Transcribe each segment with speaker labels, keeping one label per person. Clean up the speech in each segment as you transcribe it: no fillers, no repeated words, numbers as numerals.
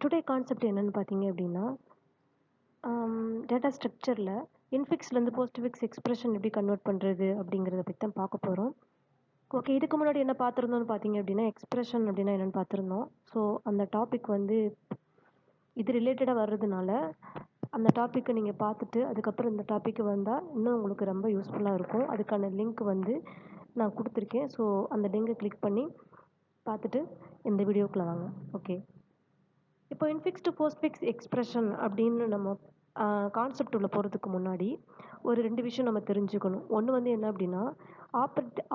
Speaker 1: Today concept என்னன்னு பார்த்தீங்க அப்படின்னா, டேட்டா ஸ்ட்ரக்சரில் இன்ஃபிக்ஸ்லேருந்து போஸ்ட்ஃபிக்ஸ் எக்ஸ்பிரஷன் எப்படி கன்வெர்ட் பண்ணுறது அப்படிங்கிறத பற்றி தான் பார்க்க போகிறோம். ஓகே, இதுக்கு முன்னாடி என்ன பார்த்துருந்தோம்னு பார்த்தீங்க அப்படின்னா, எக்ஸ்பிரஷன் அப்படின்னா என்னென்னு பார்த்துருந்தோம். ஸோ அந்த டாபிக் வந்து இது ரிலேட்டடாக வர்றதுனால அந்த டாப்பிக்கை நீங்கள் பார்த்துட்டு அதுக்கப்புறம் இந்த டாப்பிக்கு வந்தால் இன்னும் உங்களுக்கு ரொம்ப யூஸ்ஃபுல்லாக இருக்கும். அதுக்கான லிங்க் வந்து நான் கொடுத்துருக்கேன். ஸோ அந்த லிங்கை கிளிக் பண்ணி பார்த்துட்டு இந்த வீடியோக்குள்ளே வாங்க. ஓகே, இப்போ இன்ஃபிக்ஸ் டு போஸ்ட்ஃபிக்ஸ் எக்ஸ்பிரஷன் அப்படின்னு நம்ம கான்செப்ட் உள்ள போகிறதுக்கு முன்னாடி ஒரு 2 விஷயம் நம்ம தெரிஞ்சுக்கணும். ஒன்று வந்து என்ன அப்படின்னா,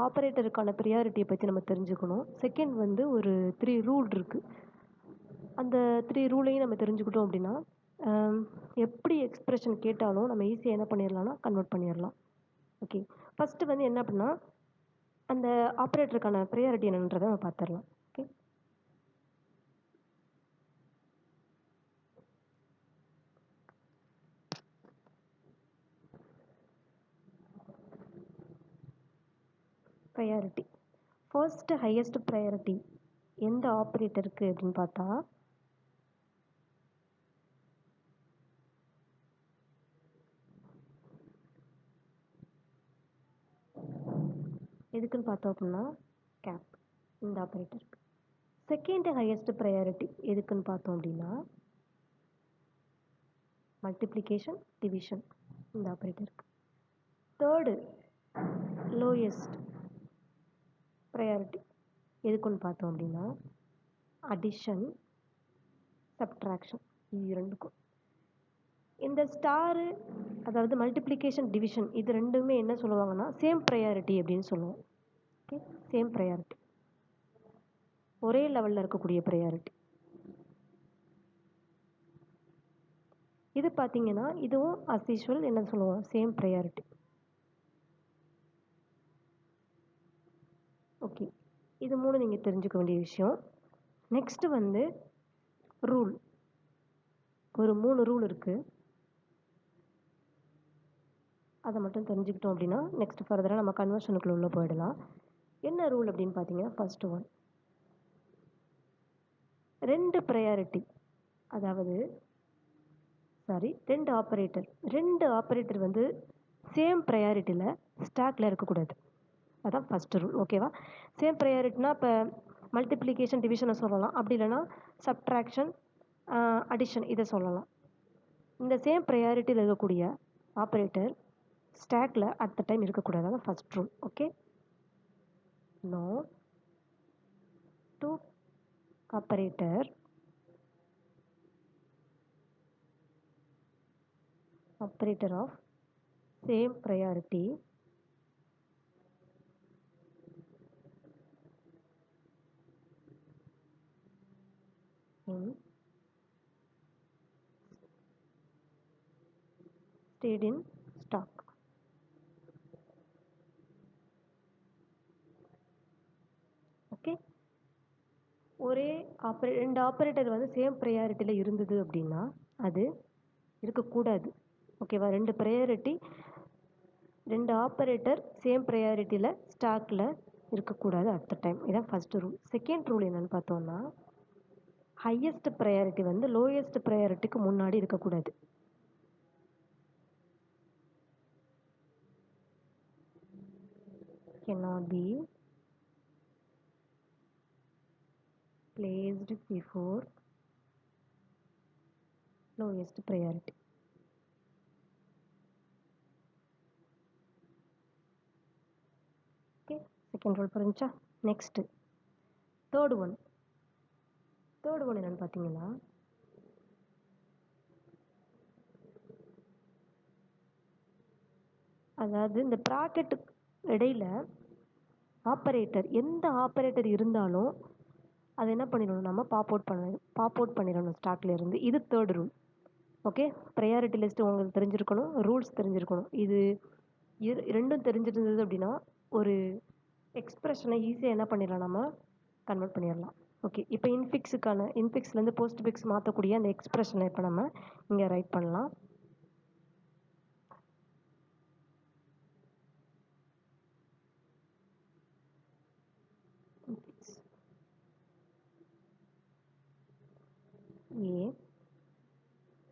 Speaker 1: ஆப்பரேட்டருக்கான ப்ரியாரிட்டியை பற்றி நம்ம தெரிஞ்சுக்கணும். செகண்ட் வந்து ஒரு 3 ரூல் இருக்குது. அந்த 3 ரூலையும் நம்ம தெரிஞ்சுக்கிட்டோம் அப்படின்னா எப்படி எக்ஸ்பிரஷன் கேட்டாலும் நம்ம ஈஸியாக என்ன பண்ணிடலாம்னா கன்வெர்ட் பண்ணிடலாம். ஓகே, ஃபஸ்ட்டு வந்து என்ன அப்படின்னா அந்த ஆப்ரேட்டருக்கான ப்ரியாரிட்டி என்னன்றதை நம்ம பார்த்துடலாம். Okay, priority first highest priority எந்த ஆப்ரேட்டருக்கு அப்படின்னு பார்த்தா எதுக்குன்னு பார்த்தோம் அப்படின்னா கேப் இந்த ஆப்ரேட்டருக்கு. செகண்ட் ஹையஸ்ட் ப்ரையாரிட்டி எதுக்குன்னு பார்த்தோம் அப்படின்னா மல்டிப்ளிகேஷன் டிவிஷன் இந்த ஆப்ரேட்டருக்கு. தேர்டு லோயஸ்ட் ப்ரையாரிட்டி எதுக்குன்னு பார்த்தோம் அப்படின்னா அடிஷன் சப்ட்ராக்ஷன் இது ரெண்டுக்கும். இந்த ஸ்டாரு அதாவது மல்டிப்ளிகேஷன் டிவிஷன் இது ரெண்டுமே என்ன சொல்லுவாங்கன்னா சேம் ப்ரையாரிட்டி அப்படின்னு சொல்லுவோம். ஓகே, சேம் ப்ரையாரிட்டி, ஒரே லெவலில் இருக்கக்கூடிய ப்ரையாரிட்டி. இது பார்த்தீங்கன்னா இதுவும் அஸ் யூஷுவல் என்ன சொல்லுவோம், சேம் ப்ரையாரிட்டி. ஓகே, இது 3 நீங்கள் தெரிஞ்சுக்க வேண்டிய விஷயம். நெக்ஸ்ட்டு வந்து ரூல், ஒரு 3 ரூல் இருக்குது. அதை மட்டும் தெரிஞ்சுக்கிட்டோம் அப்படின்னா நெக்ஸ்ட் ஃபர்தராக நம்ம கன்வர்ஷனுக்குள்ள உள்ள போயிடலாம். என்ன ரூல் அப்படின்னு பார்த்தீங்கன்னா ஃபர்ஸ்ட் ஒன், 2 ப்ரையாரிட்டி அதாவது ரெண்டு ஆப்ரேட்டர் வந்து சேம் ப்ரையாரிட்டியில் ஸ்டாக்கில் இருக்கக்கூடாது. அதான் ஃபர்ஸ்ட் ரூல். ஓகேவா, சேம் ப்ரையாரிட்டினா இப்போ மல்டிப்ளிகேஷன் டிவிஷனை சொல்லலாம், அப்படி இல்லைன்னா சப்ட்ராக்ஷன் அடிஷன் இதை சொல்லலாம். இந்த சேம் ப்ரையாரிட்டியில் இருக்கக்கூடிய ஆப்ரேட்டர் ஸ்டாக்ல அட் த டைம் இருக்கக்கூடாது. அதான் first rule. Okay, no two operator of same priority in stayed in stock. Okay, ரெண்டு ஆப்ரேட்டர் வந்து சேம் ப்ரையாரிட்டியில் இருந்தது அப்படின்னா அது இருக்கக்கூடாது. ஓகேவா, ரெண்டு ஆப்ரேட்டர் சேம் ப்ரையாரிட்டியில் ஸ்டாக்கில் இருக்கக்கூடாது அட் த டைம். இதான் ஃபர்ஸ்ட் ரூல். செகண்ட் ரூல் என்னன்னு பார்த்தோம்னா ஹையஸ்ட் ப்ரையாரிட்டி வந்து லோயஸ்ட் ப்ரையாரிட்டிக்கு முன்னாடி இருக்கக்கூடாது. cannot be placed before lowest priority. Okay, second rule புரிஞ்சா. நெக்ஸ்ட் தேர்ட் ஒன் என்னன்னு பார்த்தீங்கன்னா அதாவது இந்த ப்ராக்கெட் இடையில எந்த ஆப்ரேட்டர் இருந்தாலும் அதை என்ன பண்ணிடணும், நம்ம பாப் அவுட் பண்ணிடணும் ஸ்டாக்ல இருந்து. இது third rule. Okay, priority list உங்களுக்கு தெரிஞ்சிருக்கணும், ரூல்ஸ் தெரிஞ்சிருக்கணும். இது ரெண்டும் தெரிஞ்சிருந்தது அப்படின்னா ஒரு எக்ஸ்பிரஷனை ஈஸியாக என்ன பண்ணிடலாம், நம்ம கன்வெர்ட் பண்ணிடலாம். ஓகே, இப்போ இன்ஃபிக்ஸ்லேருந்து போஸ்ட்ஃபிக்ஸ் மாற்றக்கூடிய அந்த எக்ஸ்பிரஷனை இப்போ நம்ம இங்கே ரைட் பண்ணலாம். A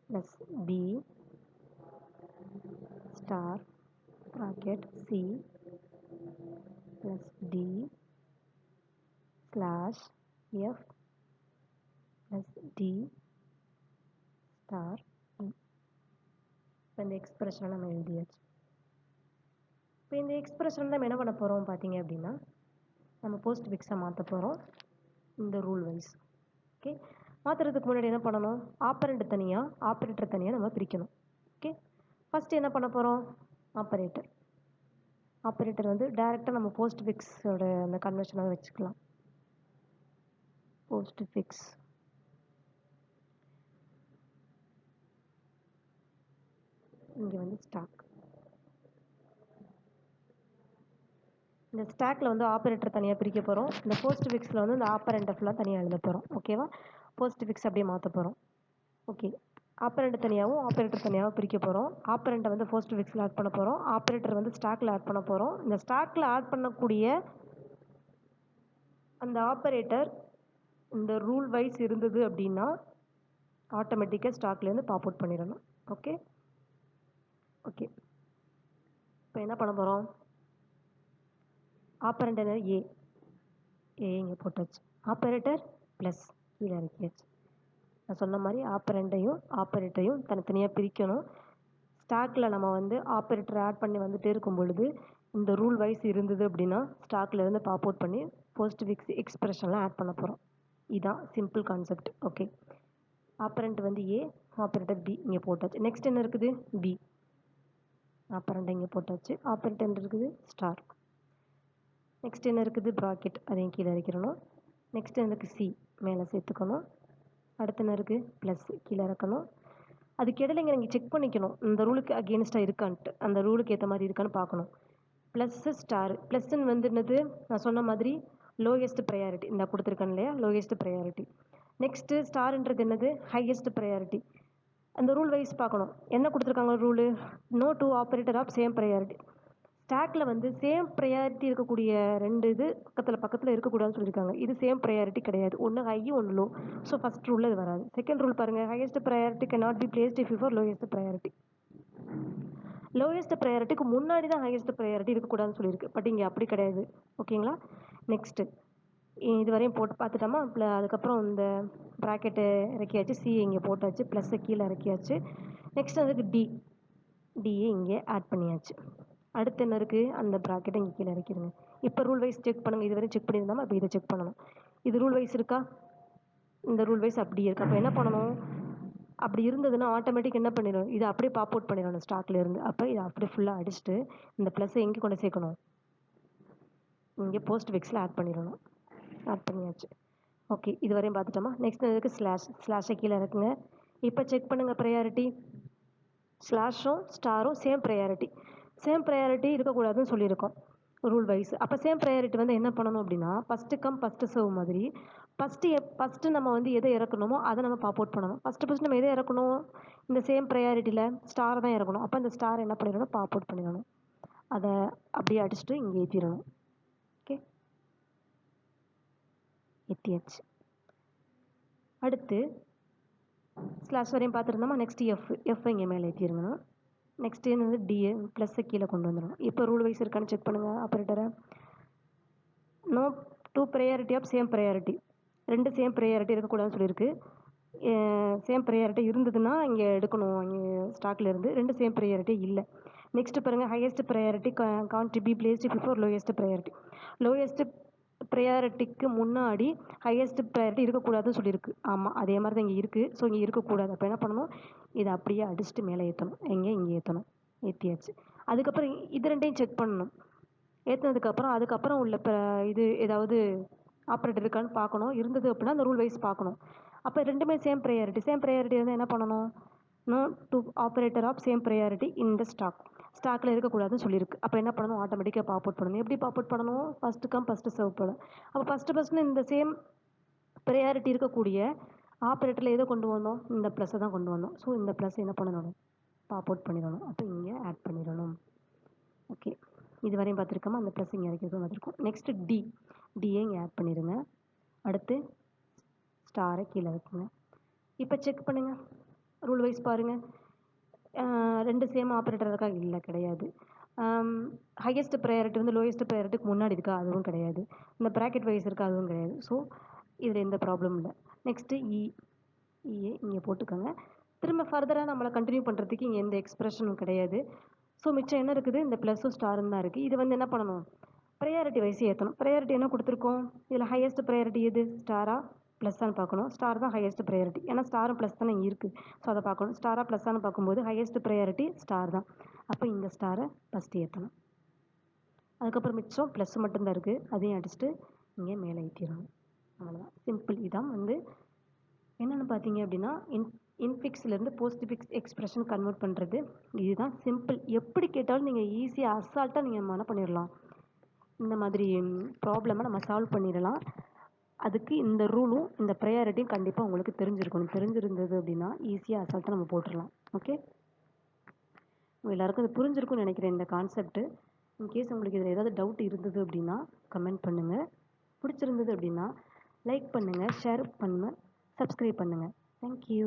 Speaker 1: plus B star bracket C plus D slash F plus D star E. இப்போ இந்த எக்ஸ்பிரஷனை நம்ம எழுதியாச்சு. இப்போ இந்த எக்ஸ்பிரஷன் நம்ம என்ன பண்ண போகிறோம் பார்த்தீங்க அப்படின்னா, நம்ம போஸ்ட் ஃபிக்ஸை மாற்ற போகிறோம் இந்த ரூல் வைஸ். ஓகே, மாற்றுறதுக்கு முன்னாடி என்ன பண்ணணும், ஆப்பரண்ட் தனியாக ஆப்ரேட்டர் தனியாக நம்ம பிரிக்கணும். ஓகே, ஃபஸ்ட்டு என்ன பண்ண போகிறோம், ஆப்ரேட்டர் வந்து டைரெக்டாக நம்ம போஸ்ட் ஃபிக்ஸோட அந்த கன்வர்ஷனாக வச்சுக்கலாம். போஸ்ட் ஃபிக்ஸ் இங்கே வந்து ஸ்டாக். இந்த ஸ்டாக்ல வந்து ஆப்ரேட்டர் தனியாக பிரிக்க போகிறோம். இந்த போஸ்ட் ஃபிக்ஸில் வந்து இந்த ஆப்பரண்ட்டை ஃபுல்லாக தனியாக எழுத போகிறோம். ஓகேவா, போஸ்ட் ஃபிக்ஸ் அப்படியே மாற்ற போகிறோம். ஓகே, ஆப்பரண்ட் தனியாகவும் ஆப்ரேட்டர் தனியாகவும் பிரிக்க போகிறோம். ஆப்பரண்ட்டை வந்து போஸ்ட் ஃபிக்ஸில் ஆட் பண்ண போகிறோம். ஆப்ரேட்டர் வந்து ஸ்டாக்கில் ஆட் பண்ண போகிறோம். இந்த ஸ்டாக்கில் ஆட் பண்ணக்கூடிய அந்த ஆப்பரேட்டர் இந்த ரூல் வைஸ் இருந்தது அப்படின்னா ஆட்டோமேட்டிக்காக ஸ்டாக்லேருந்து பாப் அவுட் பண்ணிடணும். ஓகே ஓகே, இப்போ என்ன பண்ண போகிறோம், ஆப்பரண்ட் என்ன ஏ இங்கே போட்டாச்சு. ஆப்பரேட்டர் ப்ளஸ் கீழே இறக்கியாச்சு. நான் சொன்ன மாதிரி ஆப்பரண்ட்டையும் ஆப்பரேட்டரையும் தனித்தனியாக பிரிக்கணும். ஸ்டாக்கில் நம்ம வந்து ஆப்பரேட்டர் ஆட் பண்ணி வந்துட்டே இருக்கும் பொழுது இந்த ரூல் வைஸ் இருந்தது அப்படின்னா ஸ்டாக்ல இருந்து பாப் அவுட் பண்ணி போஸ்ட் ஃபிக்ஸ் எக்ஸ்பிரஷன்லாம் ஆட் பண்ண போகிறோம். இதுதான் சிம்பிள் கான்செப்ட். ஓகே, ஆப்பரண்ட் வந்து ஏ, ஆப்பரேட்டர் பி இங்கே போட்டாச்சு. நெக்ஸ்ட் என்ன இருக்குது, பி. ஆப்பரண்ட் இங்கே போட்டாச்சு. ஆப்பரண்ட் என்ன இருக்குது, ஸ்டார். நெக்ஸ்ட் என்ன இருக்குது, ப்ராக்கெட், அதையும் கீழே இறக்கிடணும். நெக்ஸ்ட் என்ன இருக்குது, சி மேலே சேர்த்துக்கணும். அடுத்து என்ன இருக்குது, ப்ளஸ் கீழே இறக்கணும். அதுக்கு இடையில இங்கே நீங்கள் செக் பண்ணிக்கணும் இந்த ரூலுக்கு அகேன்ஸ்டாக இருக்கான்ட்டு, அந்த ரூலுக்கு ஏற்ற மாதிரி இருக்கான்னு பார்க்கணும். ப்ளஸ்ஸு ஸ்டார், ப்ளஸ்ன்னு வந்து என்னது, நான் சொன்ன மாதிரி லோயஸ்ட் ப்ரையாரிட்டி, இந்த கொடுத்துருக்கேன் இல்லையா, லோயஸ்ட் ப்ரையாரிட்டி. நெக்ஸ்ட்டு ஸ்டார்ன்றது என்னது, ஹையஸ்ட் ப்ரையாரிட்டி. அந்த ரூல் வைஸ் பார்க்கணும் என்ன கொடுத்துருக்காங்க rule, no two operator of same priority. ஸ்டாக்கில் வந்து சேம் ப்ரையாரிட்டி இருக்கக்கூடிய ரெண்டு இது பக்கத்தில் இருக்கக்கூடாதுன்னு சொல்லியிருக்காங்க. இது சேம் ப்ரையாரிட்டி கிடையாது, ஒன்று ஹை ஒன்று லோ. ஸோ ஃபஸ்ட் ரூலில் இது வராது. செகண்ட் ரூல் பாருங்கள், highest priority can not be placed if before lowest priority. Lowest ப்ரையாரிட்டிக்கு முன்னாடி தான் ஹையஸ்ட் ப்ரையாரிட்டி இருக்கக்கூடாதுன்னு சொல்லியிருக்கு, பட் இங்கே அப்படி கிடையாது. ஓகேங்களா, நெக்ஸ்ட்டு இது வரையும் போட்டு பார்த்துட்டோமா. அதுக்கப்புறம் இந்த ப்ராக்கெட்டு இறக்கியாச்சு, சி இங்கே போட்டாச்சு, ப்ளஸ்ஸை கீழே இறக்கியாச்சு. நெக்ஸ்ட் அதுக்கு டிஏ இங்கே ஆட் பண்ணியாச்சு. அடுத்து என்ன இருக்குது, அந்த ப்ராக்கெட்டை இங்கே கீழே இறக்கிடுங்க. இப்போ ரூல் வைஸ் செக் பண்ணுங்கள். இது வரை செக் பண்ணியிருந்தாமல் இப்போ இதை செக் பண்ணணும். இது ரூல் வைஸ் இருக்கா, இந்த ரூல் வைஸ் அப்படியே இருக்குது. அப்போ என்ன பண்ணணும், அப்படி இருந்ததுன்னா ஆட்டோமேட்டிக் என்ன பண்ணிடும், இதை அப்படியே பாப் அவுட் பண்ணிடணும் ஸ்டாக்ல இருந்து. அப்போ இதை அப்படியே ஃபுல்லாக அடிச்சுட்டு இந்த ப்ளஸ்ஸை எங்கே கொண்டு சேர்க்கணும், இங்கே போஸ்ட் ஃபிக்ஸில் ஆட் பண்ணிடணும். ஆட் பண்ணியாச்சு. ஓகே, இது வரையும் பார்த்துட்டோமா. நெக்ஸ்ட் இதுக்கு ஸ்லாஷை கீழே இருக்குங்க. இப்போ செக் பண்ணுங்கள் ப்ரையாரிட்டி. ஸ்லாஷும் ஸ்டாரும் சேம் ப்ரையாரிட்டி இருக்கக்கூடாதுன்னு சொல்லியிருக்கோம் ரூல் வைஸ். அப்போ சேம் ப்ரையாரிட்டி வந்து என்ன பண்ணணும் அப்படின்னா, ஃபஸ்ட்டு கம் ஃபஸ்ட்டு சர்வ் மாதிரி ஃபஸ்ட்டு நம்ம வந்து எதை இறக்கணுமோ அதை நம்ம பாப் அவுட் பண்ணணும். ஃபஸ்ட்டு நம்ம எதை இறக்கணும், இந்த சேம் ப்ரையாரிட்டியில் ஸ்டார் தான் இறக்கணும். அப்போ இந்த ஸ்டார் என்ன பண்ணிடணும், பாப் அவுட் பண்ணிடணும். அதை அப்படியே அடிச்சுட்டு இங்கே ஏற்றிடணும். ஓகே, ஏற்றியாச்சு. அடுத்து ஸ்லாஷ் வரையும் பார்த்துருந்தோமா. நெக்ஸ்ட் எஃப் இங்கே மேலே ஏற்றிருங்கணும். நெக்ஸ்ட் வந்து டிஏ ப்ளஸ்ஸை கீழே கொண்டு வந்துடணும். இப்போ ரூல் வைஸ் இருக்கான்னு செக் பண்ணுங்கள் ஆப்ரேட்டரை. No two priority of same priority, ரெண்டு சேம் ப்ரையாரிட்டி இருக்கக்கூடாதுன்னு சொல்லியிருக்கு. சேம் ப்ரையாரிட்டி இருந்ததுன்னா இங்கே எடுக்கணும், இங்கே ஸ்டாக்கில் இருந்து. ரெண்டு சேம் ப்ரையாரிட்டி இல்லை. நெக்ஸ்ட்டு பாருங்கள், highest priority can't be placed before lowest priority. Lowest ப்ரையாரிட்டிக்கு முன்னாடி ஹையஸ்ட் ப்ரையாரிட்டி இருக்கக்கூடாதுன்னு சொல்லியிருக்கு. ஆமாம், அதே மாதிரி தான் இங்கே இருக்குது. ஸோ இங்கே இருக்கக்கூடாது. அப்போ என்ன பண்ணணும், இதை அப்படியே அடிச்சுட்டு மேலே ஏற்றணும். இங்கே ஏற்றணும். ஏற்றியாச்சு. அதுக்கப்புறம் இது ரெண்டையும் செக் பண்ணணும். அதுக்கப்புறம் உள்ள இது ஏதாவது ஆப்ரேட்டர் இருக்கான்னு பார்க்கணும். இருந்தது அப்படின்னா அந்த ரூல் வைஸ் பார்க்கணும். அப்போ ரெண்டுமே சேம் ப்ரையாரிட்டி வந்து என்ன பண்ணணும், no two operator of same priority இந்த ஸ்டாக்கில் இருக்கக்கூடாதுன்னு சொல்லியிருக்கு. அப்போ என்ன பண்ணணும், ஆட்டோமேட்டிக்காக பாப் அவுட் பண்ணணும். எப்படி பாப் அவுட் பண்ணணும், ஃபஸ்ட்டு கம் ஃபஸ்ட்டு சர்வ் போல. அப்போ ஃபஸ்ட்டு இந்த சேம் ப்ரையாரிட்டி இருக்கக்கூடிய ஆப்ரேட்டரில் எதை கொண்டு வந்தோம், இந்த ப்ளஸ்ஸை தான் கொண்டு வந்தோம். ஸோ இந்த ப்ளஸ் என்ன பண்ணணும், பாப் அவுட் பண்ணிடணும். அப்போ இங்கே ஆட் பண்ணிடணும். ஓகே, இது வரையும் பார்த்துருக்கோமா. அந்த ப்ளஸ் இங்கே இறக்கிறதும் பார்த்துருக்கோம். நெக்ஸ்ட்டு டிஏ இங்கே ஆட் பண்ணிடுங்க. அடுத்து ஸ்டாரை கீழே வைக்குங்க. இப்போ செக் பண்ணுங்க. ரூல் வைஸ் பாருங்க. 2 சேம் ஆப்பரேட்டர் இருக்கா? இல்ல கிடையாது. ஹையஸ்ட் ப்ரையாரிட்டி வந்து லோயஸ்ட் ப்ரையாரிட்டிக்கு முன்னாடி இருக்கா? அதுவும் கிடையாது. இந்த பிராக்கெட் வைஸ் இருக்கா? அதுவும் கிடையாது. ஸோ இதில் எந்த ப்ராப்ளமும் இல்ல. நெக்ஸ்ட்டு இஏ இங்கே போட்டுக்கோங்க. திரும்ப ஃபர்தரா நம்மள கன்டின்யூ பண்றதுக்கு இங்க எந்த எக்ஸ்பிரஷனும் கிடையாது. ஸோ மிச்சம் என்ன இருக்குது? இந்த ப்ளஸும் ஸ்டாரும் தான் இருக்கு. இது வந்து என்ன பண்ணணும்? Priority wise ஏத்தணும். ப்ரையாரிட்டி என்ன குடுத்துருக்கோம்? இதுல ஹையஸ்ட் ப்ரையாரிட்டி எது? ஸ்டாரா? ப்ளஸ்ஸான்னு பார்க்கணும். ஸ்டார் தான் ஹையஸ்ட் ப்ரையாரிட்டி. ஏன்னா ஸ்டாரும் ப்ளஸ் தானே இருக்கு. ஸோ அத பார்க்கணும். ஸ்டாரா ப்ளஸ்ஸான்னு பார்க்கும்போது ஹையஸ்ட் ப்ரையாரிட்டி ஸ்டார் தான். அப்ப இந்த ஸ்டார ஃபர்ஸ்ட் ஏத்தணும். அதுக்கப்புறம் மிச்சம் ப்ளஸ் மட்டும் தான் இருக்கு. அதையும் அடிச்சுட்டு இங்க மேல ஏத்திரணும். அவ்வளவுதான். சிம்பிள். இதான் வந்து என்னன்னு பார்த்தீங்க அப்படின்னா, இன்ஃபிக்ஸ்லேருந்து போஸ்ட்ஃபிக்ஸ் எக்ஸ்பிரஷன் கன்வெர்ட் பண்ணுறது. இதுதான் சிம்பிள். எப்படி கேட்டாலும் நீங்கள் ஈஸியாக அசால்ட்டாக நீங்கள் என்ன பண்ணிடலாம். இந்த மாதிரி ப்ராப்ளமை நம்ம சால்வ் பண்ணிடலாம். அதுக்கு இந்த ரூலும் இந்த ப்ரையாரிட்டியும் கண்டிப்பாக உங்களுக்கு தெரிஞ்சிருக்கணும். தெரிஞ்சிருந்தது அப்படின்னா ஈஸியாக அசால்ட்டாக நம்ம போட்டுடலாம். ஓகே, எல்லாருக்கும் அது புரிஞ்சிருக்கும்னு நினைக்கிறேன் இந்த கான்செப்ட். இன்கேஸ் உங்களுக்கு இதில் ஏதாவது டவுட் இருந்தது அப்படின்னா கமெண்ட் பண்ணுங்கள். பிடிச்சிருந்தது அப்படின்னா லைக் பண்ணுங்கள், ஷேர் பண்ணுங்கள், சப்ஸ்கிரைப் பண்ணுங்கள். தேங்க்யூ.